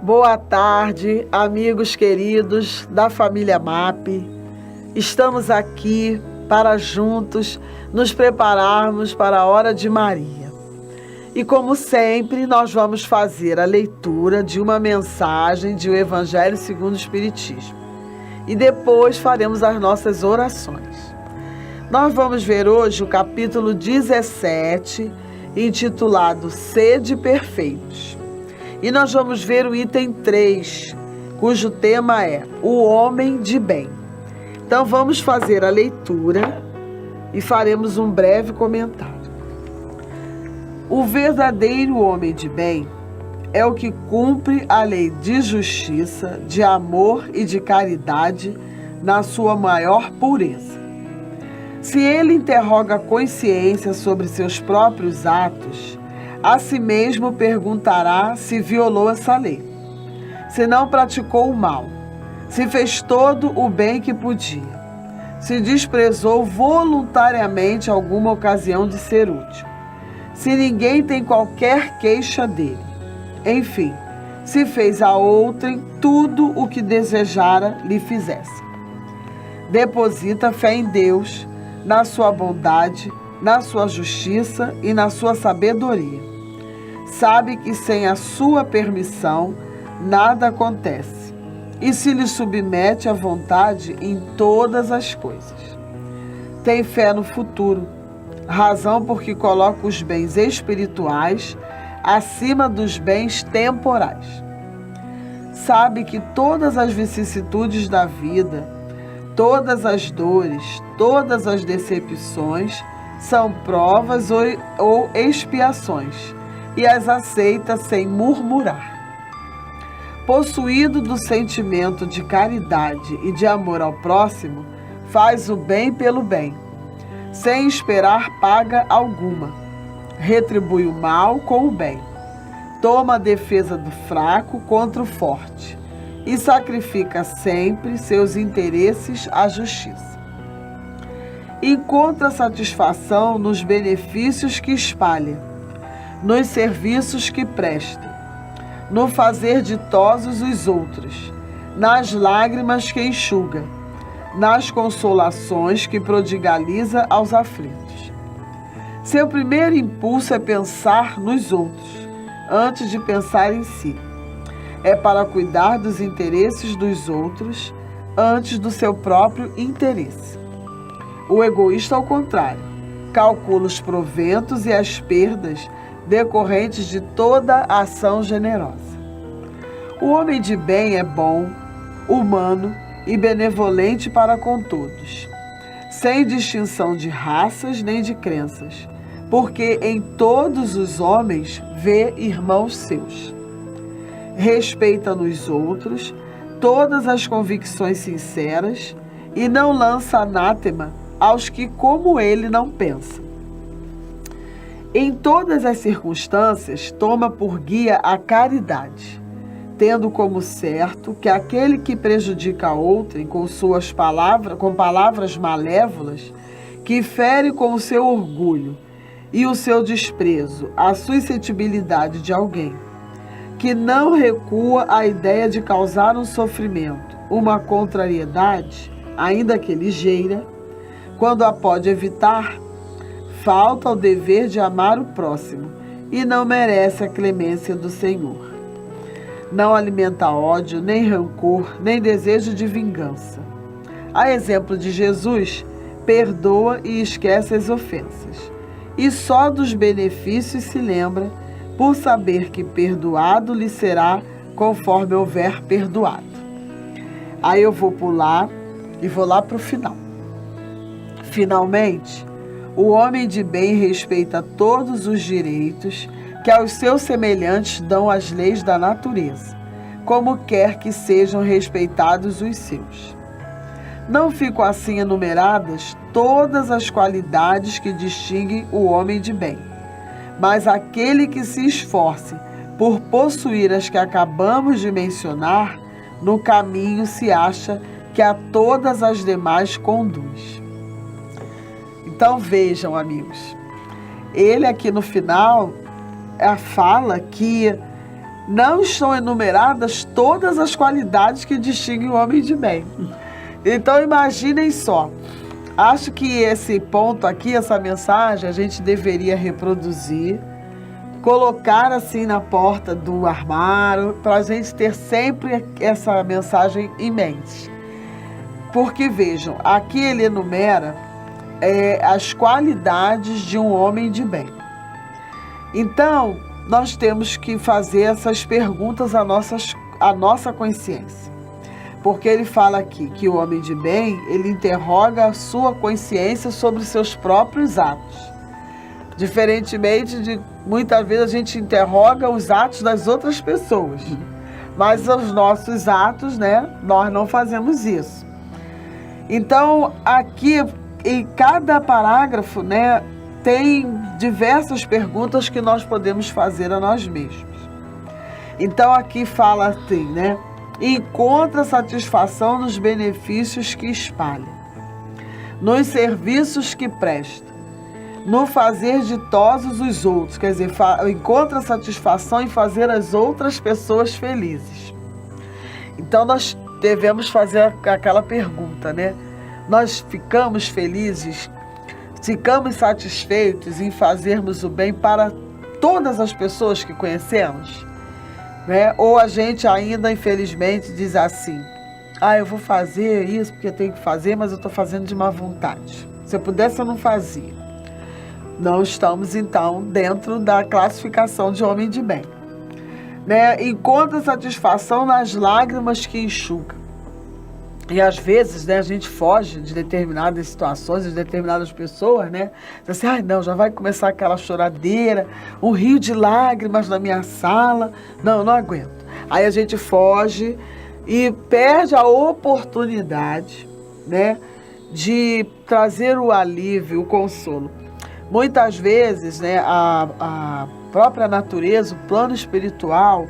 Boa tarde, amigos queridos da família MAP. Estamos aqui para juntos nos prepararmos para a hora de Maria. E como sempre, nós vamos fazer a leitura de uma mensagem de o Evangelho segundo o Espiritismo. E depois faremos as nossas orações. Nós vamos ver hoje o capítulo 17, intitulado Sede Perfeitos. E nós vamos ver o item 3, cujo tema é o homem de bem. Então vamos fazer a leitura e faremos um breve comentário. O verdadeiro homem de bem é o que cumpre a lei de justiça, de amor e de caridade na sua maior pureza. Se ele interroga a consciência sobre seus próprios atos, a si mesmo perguntará se violou essa lei, se não praticou o mal, se fez todo o bem que podia, se desprezou voluntariamente alguma ocasião de ser útil, se ninguém tem qualquer queixa dele, enfim, se fez a outrem tudo o que desejara lhe fizesse. Deposita fé em Deus, na sua bondade, na sua justiça e na sua sabedoria. Sabe que sem a sua permissão nada acontece e se lhe submete à vontade em todas as coisas. Tem fé no futuro, razão porque coloca os bens espirituais acima dos bens temporais. Sabe que todas as vicissitudes da vida, todas as dores, todas as decepções são provas ou expiações, e as aceita sem murmurar. Possuído do sentimento de caridade e de amor ao próximo, faz o bem pelo bem, sem esperar paga alguma. Retribui o mal com o bem. Toma a defesa do fraco contra o forte e sacrifica sempre seus interesses à justiça. Encontra satisfação nos benefícios que espalha, nos serviços que presta, no fazer ditosos os outros, nas lágrimas que enxuga, nas consolações que prodigaliza aos aflitos. Seu primeiro impulso é pensar nos outros, antes de pensar em si. É para cuidar dos interesses dos outros, antes do seu próprio interesse. O egoísta, ao contrário, calcula os proventos e as perdas decorrentes de toda ação generosa. O homem de bem é bom, humano e benevolente para com todos, sem distinção de raças nem de crenças, porque em todos os homens vê irmãos seus. Respeita nos outros todas as convicções sinceras e não lança anátema aos que, como ele, não pensam. Em todas as circunstâncias, toma por guia a caridade, tendo como certo que aquele que prejudica a outrem com palavras malévolas, que fere com o seu orgulho e o seu desprezo a suscetibilidade de alguém, que não recua à ideia de causar um sofrimento, uma contrariedade, ainda que ligeira, quando a pode evitar, falta ao dever de amar o próximo e não merece a clemência do Senhor. Não alimenta ódio, nem rancor, nem desejo de vingança. A exemplo de Jesus, perdoa e esquece as ofensas. E só dos benefícios se lembra, por saber que perdoado lhe será conforme houver perdoado. Aí eu vou pular e vou lá para o final. Finalmente, o homem de bem respeita todos os direitos que aos seus semelhantes dão as leis da natureza, como quer que sejam respeitados os seus. Não ficam assim enumeradas todas as qualidades que distinguem o homem de bem, mas aquele que se esforce por possuir as que acabamos de mencionar, no caminho se acha que a todas as demais conduz. Então vejam, amigos, ele aqui no final fala que não estão enumeradas todas as qualidades que distinguem o homem de bem. Então imaginem só, acho que esse ponto aqui, essa mensagem, a gente deveria reproduzir, colocar assim na porta do armário, para a gente ter sempre essa mensagem em mente. Porque vejam, aqui ele enumera as qualidades de um homem de bem. Então, nós temos que fazer essas perguntas à nossa consciência. Porque ele fala aqui que o homem de bem, ele interroga a sua consciência sobre seus próprios atos. Diferentemente de, muitas vezes, a gente interroga os atos das outras pessoas. Mas os nossos atos, né, nós não fazemos isso. Então, aqui, em cada parágrafo, né, tem diversas perguntas que nós podemos fazer a nós mesmos. Então, aqui fala assim, né? Encontra satisfação nos benefícios que espalha, nos serviços que presta, no fazer ditosos os outros, quer dizer, encontra satisfação em fazer as outras pessoas felizes. Então, nós devemos fazer aquela pergunta, né? Nós ficamos felizes, ficamos satisfeitos em fazermos o bem para todas as pessoas que conhecemos? Né? Ou a gente ainda, infelizmente, diz assim, eu vou fazer isso porque eu tenho que fazer, mas eu estou fazendo de má vontade. Se eu pudesse, eu não fazia. Não estamos, então, dentro da classificação de homem de bem. Né? Encontra satisfação nas lágrimas que enxuga. E às vezes, né, a gente foge de determinadas situações, de determinadas pessoas, né? Diz assim, não, já vai começar aquela choradeira, um rio de lágrimas na minha sala. Não aguento. Aí a gente foge e perde a oportunidade, né, de trazer o alívio, o consolo. Muitas vezes, né, a própria natureza, o plano espiritual,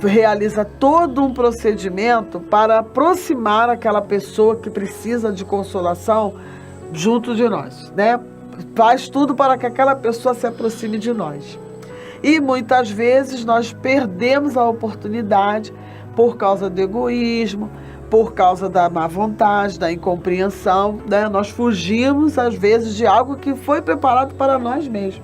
realiza todo um procedimento para aproximar aquela pessoa que precisa de consolação junto de nós, né? Faz tudo para que aquela pessoa se aproxime de nós. E muitas vezes nós perdemos a oportunidade por causa do egoísmo, por causa da má vontade, da incompreensão, né? Nós fugimos, às vezes, de algo que foi preparado para nós mesmos,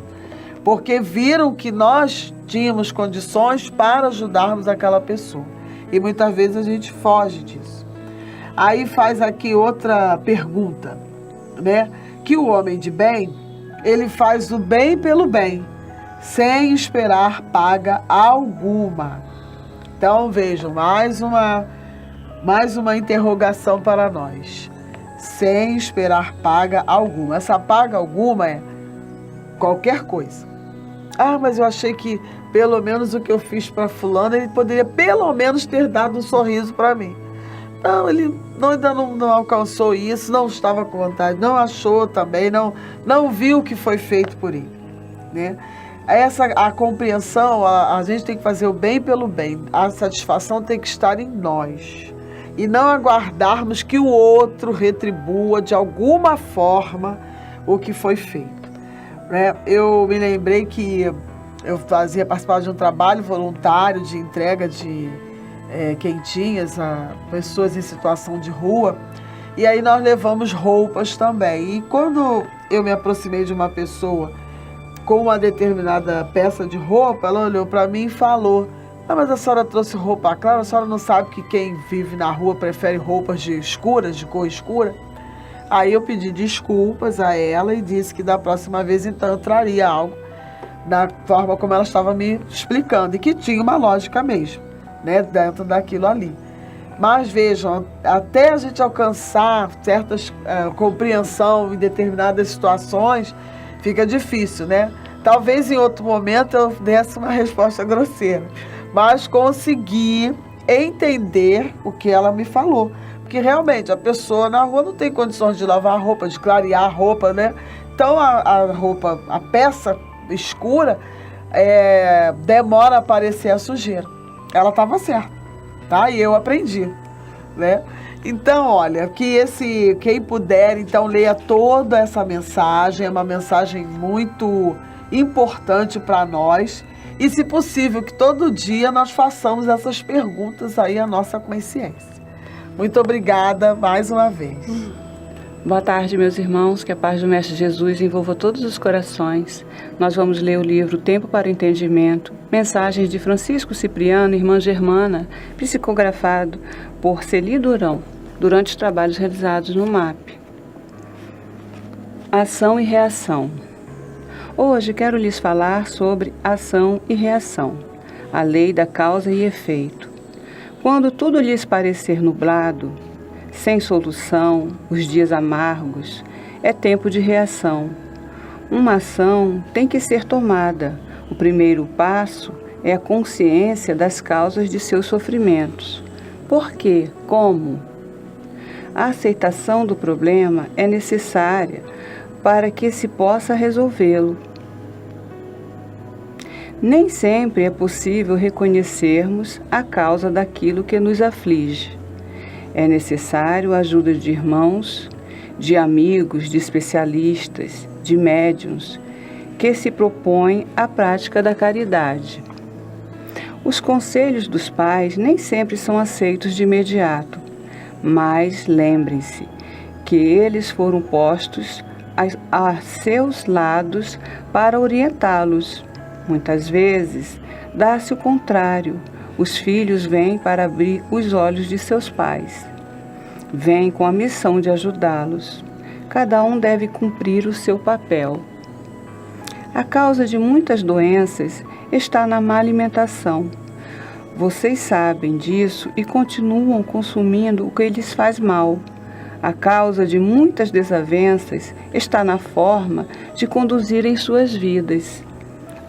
porque viram que nós tínhamos condições para ajudarmos aquela pessoa. E muitas vezes a gente foge disso. Aí faz aqui outra pergunta, né? Que o homem de bem, ele faz o bem pelo bem, sem esperar paga alguma. Então, vejam, mais uma interrogação para nós. Sem esperar paga alguma. Essa paga alguma é qualquer coisa. Mas eu achei que pelo menos o que eu fiz para fulano, ele poderia pelo menos ter dado um sorriso para mim. Não, ele ainda não alcançou isso, não estava com vontade, não achou também, não viu o que foi feito por ele, né? A compreensão, a gente tem que fazer o bem pelo bem, a satisfação tem que estar em nós. E não aguardarmos que o outro retribua de alguma forma o que foi feito. Eu me lembrei que eu participava de um trabalho voluntário de entrega de quentinhas a pessoas em situação de rua, e aí nós levamos roupas também. E quando eu me aproximei de uma pessoa com uma determinada peça de roupa, ela olhou para mim e falou: mas a senhora trouxe roupa clara, a senhora não sabe que quem vive na rua prefere roupas de cor escura? Aí eu pedi desculpas a ela e disse que da próxima vez, então, eu traria algo da forma como ela estava me explicando, e que tinha uma lógica mesmo, né, dentro daquilo ali. Mas vejam, até a gente alcançar certas compreensão em determinadas situações, fica difícil, né? Talvez em outro momento eu desse uma resposta grosseira, mas consegui entender o que ela me falou. Porque realmente a pessoa na rua não tem condições de lavar a roupa, de clarear a roupa, né? Então a peça escura demora a aparecer a sujeira. Ela estava certa, tá? E eu aprendi, né? Então, olha, quem puder, então, leia toda essa mensagem. É uma mensagem muito importante para nós E, se possível, que todo dia nós façamos essas perguntas aí à nossa consciência. Muito obrigada mais uma vez. Boa tarde, meus irmãos, que a paz do Mestre Jesus envolva todos os corações. Nós vamos ler o livro Tempo para o Entendimento, mensagens de Francisco Cipriano, irmã Germana, psicografado por Celi Durão, durante os trabalhos realizados no MAP. Ação e reação. Hoje quero lhes falar sobre ação e reação, a lei da causa e efeito. Quando tudo lhes parecer nublado, sem solução, os dias amargos, é tempo de reação. Uma ação tem que ser tomada. O primeiro passo é a consciência das causas de seus sofrimentos. Por quê? Como? A aceitação do problema é necessária para que se possa resolvê-lo. Nem sempre é possível reconhecermos a causa daquilo que nos aflige. É necessário a ajuda de irmãos, de amigos, de especialistas, de médiuns, que se propõem à prática da caridade. Os conselhos dos pais nem sempre são aceitos de imediato, mas lembrem-se que eles foram postos a seus lados para orientá-los. Muitas vezes, dá-se o contrário. Os filhos vêm para abrir os olhos de seus pais. Vêm com a missão de ajudá-los. Cada um deve cumprir o seu papel. A causa de muitas doenças está na má alimentação. Vocês sabem disso e continuam consumindo o que lhes faz mal. A causa de muitas desavenças está na forma de conduzirem suas vidas.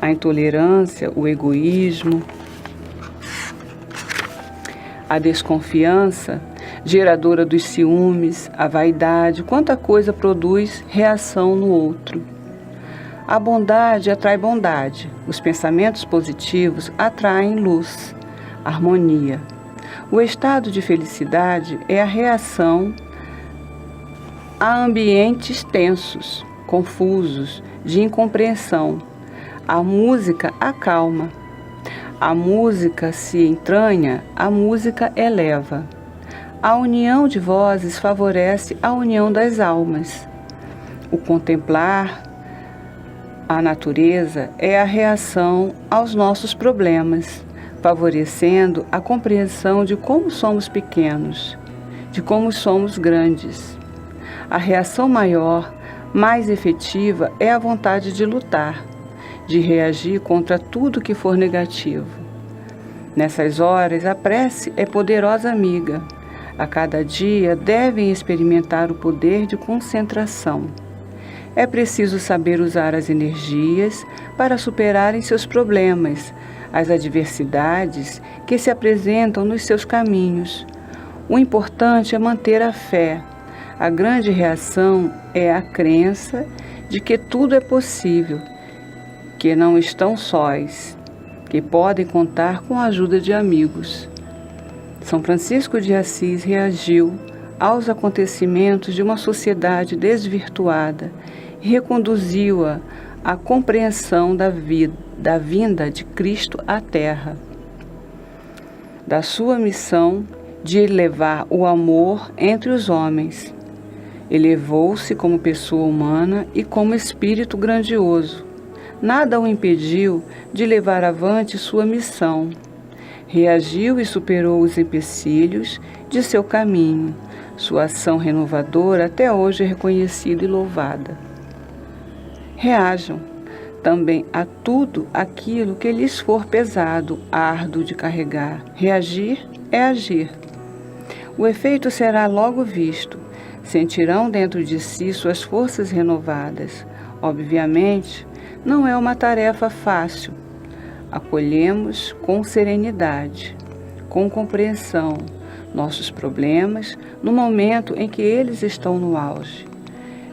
A intolerância, o egoísmo, a desconfiança, geradora dos ciúmes, a vaidade, quanta coisa produz reação no outro. A bondade atrai bondade, os pensamentos positivos atraem luz, harmonia. O estado de felicidade é a reação a ambientes tensos, confusos, de incompreensão. A música acalma. A música se entranha, a música eleva. A união de vozes favorece a união das almas. O contemplar a natureza é a reação aos nossos problemas, favorecendo a compreensão de como somos pequenos, de como somos grandes. A reação maior, mais efetiva, é a vontade de lutar, de reagir contra tudo que for negativo. Nessas horas, a prece é poderosa amiga. A cada dia devem experimentar o poder de concentração. É preciso saber usar as energias para superarem seus problemas, as adversidades que se apresentam nos seus caminhos. O importante é manter a fé. A grande reação é a crença de que tudo é possível, que não estão sós, que podem contar com a ajuda de amigos. São Francisco de Assis reagiu aos acontecimentos de uma sociedade desvirtuada e reconduziu-a à compreensão da vinda de Cristo à Terra, da sua missão de elevar o amor entre os homens. Elevou-se como pessoa humana e como espírito grandioso. Nada o impediu de levar avante sua missão. Reagiu e superou os empecilhos de seu caminho. Sua ação renovadora até hoje é reconhecida e louvada. Reajam também a tudo aquilo que lhes for pesado, árduo de carregar. Reagir é agir. O efeito será logo visto. Sentirão dentro de si suas forças renovadas. Obviamente, não é uma tarefa fácil. Acolhemos com serenidade, com compreensão, nossos problemas no momento em que eles estão no auge.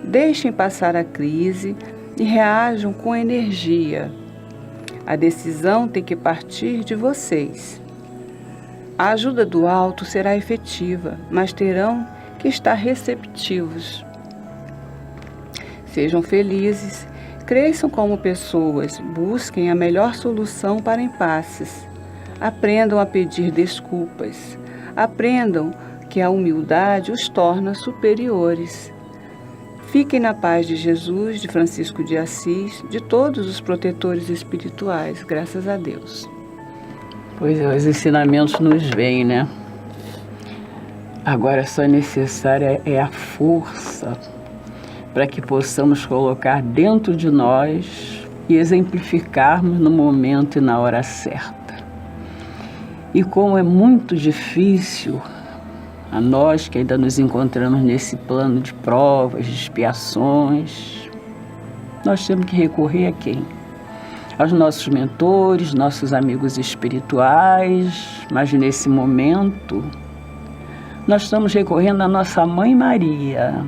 Deixem passar a crise e reajam com energia. A decisão tem que partir de vocês. A ajuda do alto será efetiva, mas terão que estar receptivos. Sejam felizes, Cresçam como pessoas, busquem a melhor solução para impasses. Aprendam a pedir desculpas. Aprendam que a humildade os torna superiores. Fiquem na paz de Jesus, de Francisco de Assis, de todos os protetores espirituais, graças a Deus. Pois é, os ensinamentos nos vêm, né? Agora só necessária é a força para que possamos colocar dentro de nós e exemplificarmos no momento e na hora certa. E como é muito difícil a nós que ainda nos encontramos nesse plano de provas, de expiações, nós temos que recorrer a quem? Aos nossos mentores, nossos amigos espirituais, mas nesse momento nós estamos recorrendo à nossa Mãe Maria,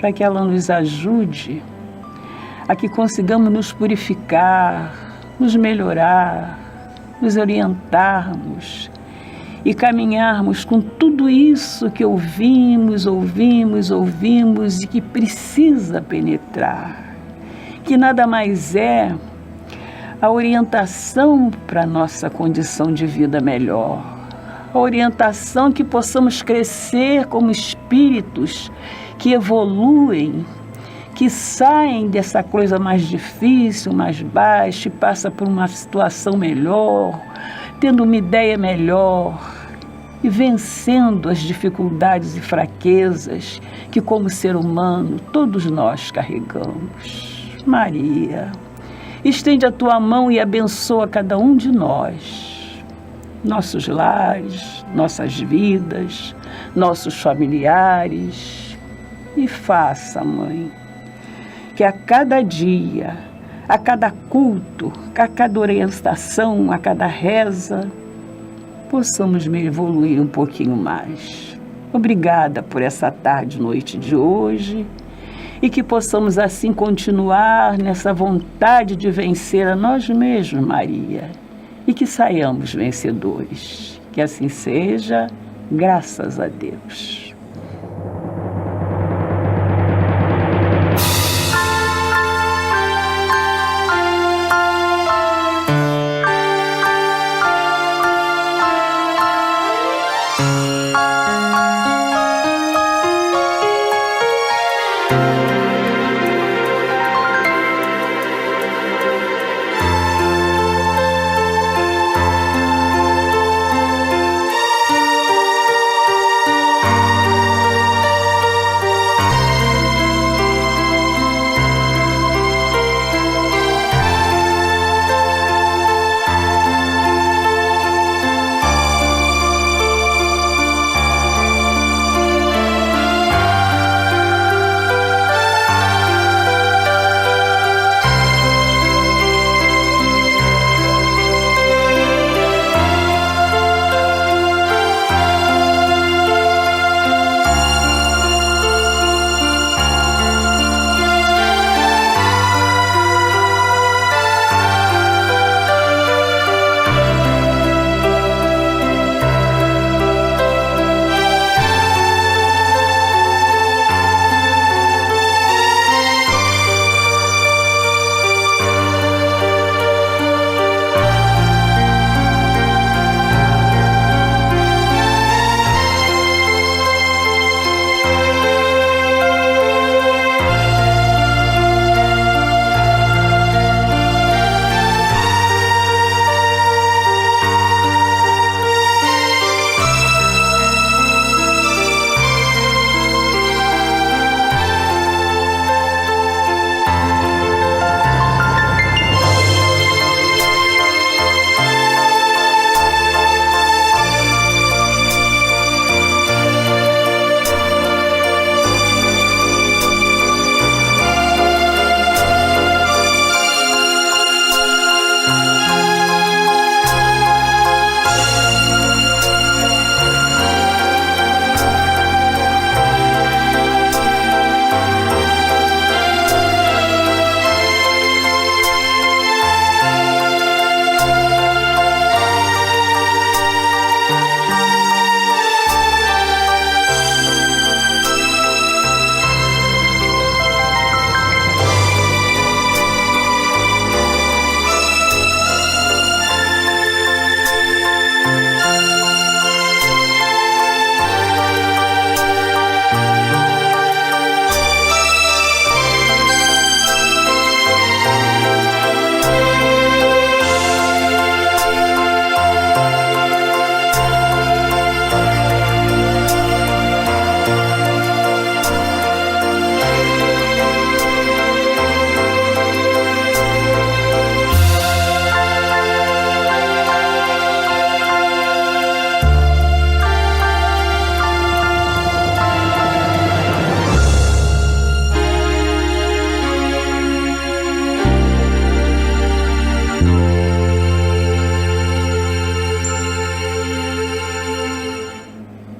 para que ela nos ajude a que consigamos nos purificar, nos melhorar, nos orientarmos e caminharmos com tudo isso que ouvimos e que precisa penetrar, que nada mais é a orientação para a nossa condição de vida melhor, a orientação que possamos crescer como espíritos que evoluem, que saem dessa coisa mais difícil, mais baixa, e passa por uma situação melhor, tendo uma ideia melhor e vencendo as dificuldades e fraquezas que, como ser humano, todos nós carregamos. Maria, estende a tua mão e abençoa cada um de nós, nossos lares, nossas vidas, nossos familiares. E faça, Mãe, que a cada dia, a cada culto, a cada orientação, a cada reza, possamos evoluir um pouquinho mais. Obrigada por essa tarde e noite de hoje e que possamos assim continuar nessa vontade de vencer a nós mesmos, Maria, e que saiamos vencedores. Que assim seja, graças a Deus.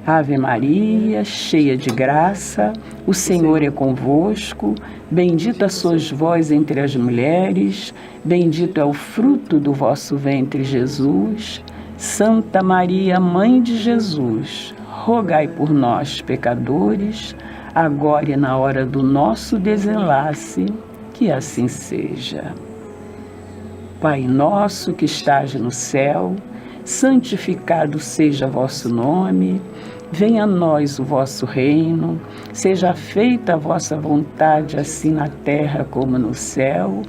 Ave Maria, cheia de graça, o Senhor é convosco, bendita sois vós entre as mulheres, bendito é o fruto do vosso ventre, Jesus. Santa Maria, Mãe de Jesus, rogai por nós, pecadores, agora e na hora do nosso desenlace, que assim seja. Pai nosso que estás no céu, santificado seja vosso nome, venha a nós o vosso reino, seja feita a vossa vontade, assim na terra como no céu.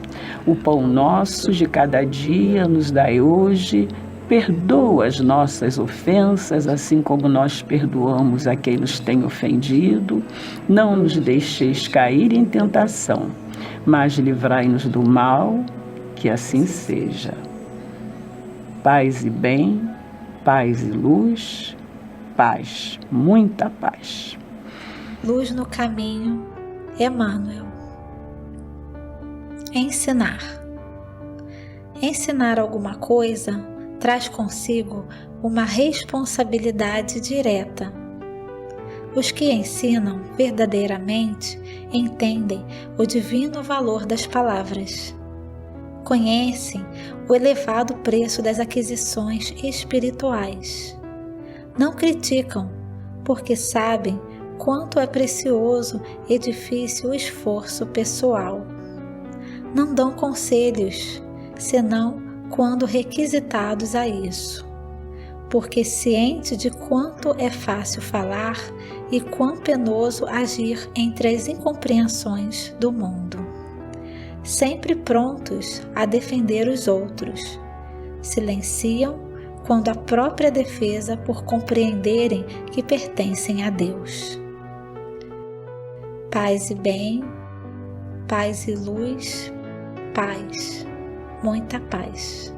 O pão nosso de cada dia nos dai hoje, perdoa as nossas ofensas, assim como nós perdoamos a quem nos tem ofendido. Não nos deixeis cair em tentação, mas livrai-nos do mal, que assim seja. Paz e bem, paz e luz, paz, muita paz. Luz no caminho, Emmanuel. Ensinar. Ensinar alguma coisa traz consigo uma responsabilidade direta. Os que ensinam verdadeiramente entendem o divino valor das palavras. Conhecem o elevado preço das aquisições espirituais. Não criticam, porque sabem quanto é precioso e difícil o esforço pessoal. Não dão conselhos, senão quando requisitados a isso, porque ciente de quanto é fácil falar e quão penoso agir entre as incompreensões do mundo. Sempre prontos a defender os outros, silenciam quando a própria defesa por compreenderem que pertencem a Deus. Paz e bem, paz e luz, paz, muita paz.